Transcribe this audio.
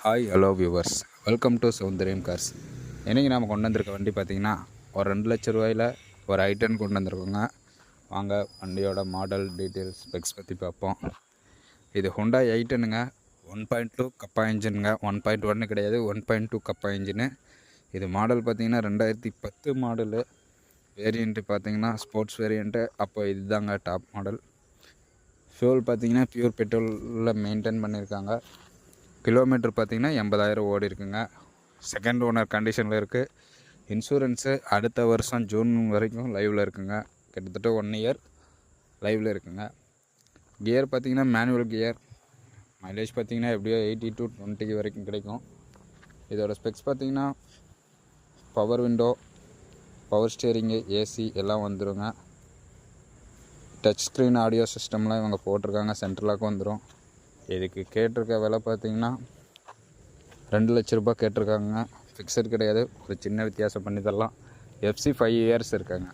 Hi hello viewers, welcome to Soundariyam cars. இன்றைக்கி நாம் கொண்டு வந்திருக்க வண்டி பார்த்திங்கன்னா ஒரு 2 லட்ச ரூபாயில் ஒரு i10 கொண்டு வந்திருக்கோங்க. வாங்க வண்டியோட மாடல் டீட்டெயில்ஸ் ஸ்பெக்ஸ் பற்றி பார்ப்போம். இது Hyundai i10ங்க. 1.2 கப்பா இன்ஜினுங்க. 1.1 கிடையாது, 1.2 கப்பா இன்ஜினு. இது மாடல் பார்த்திங்கன்னா 2010 மாடலு. வேரியண்ட்டு பார்த்திங்கன்னா ஸ்போர்ட்ஸ் வேரியண்ட்டு. அப்போ இதுதாங்க டாப் மாடல். ஃபியூல் பார்த்திங்கன்னா பியூர் பெட்ரோலில் மெயின்டைன் பண்ணியிருக்காங்க. கிலோமீட்டர் பார்த்திங்கன்னா 80,000 ஓடி இருக்குங்க. செகண்ட் ஓனர் கண்டிஷனில் இருக்குது. இன்சூரன்ஸு அடுத்த வருஷம் ஜூன் வரைக்கும் லைவில் இருக்குங்க. கிட்டத்தட்ட 1 இயர் லைவில் இருக்குங்க. கியர் பார்த்திங்கன்னா மேனுவல் கியர். மைலேஜ் பார்த்திங்கன்னா எப்படியோ 80 to 20 வரைக்கும் கிடைக்கும். இதோட ஸ்பெக்ஸ் பார்த்திங்கன்னா power window, power steering, AC எல்லாம் வந்துடுங்க. டச் ஸ்க்ரீன் ஆடியோ சிஸ்டம்லாம் இவங்க போட்டிருக்காங்க. சென்ட்ரலாக வந்துடும். இதுக்கு கேட்டிருக்க விலை பார்த்திங்கன்னா 2 லட்ச ரூபாய் கேட்டிருக்காங்க. ஃபிக்ஸட் கிடையாது, ஒரு சின்ன வித்தியாசம் பண்ணி தரலாம். FC 5 இயர்ஸ் இருக்காங்க.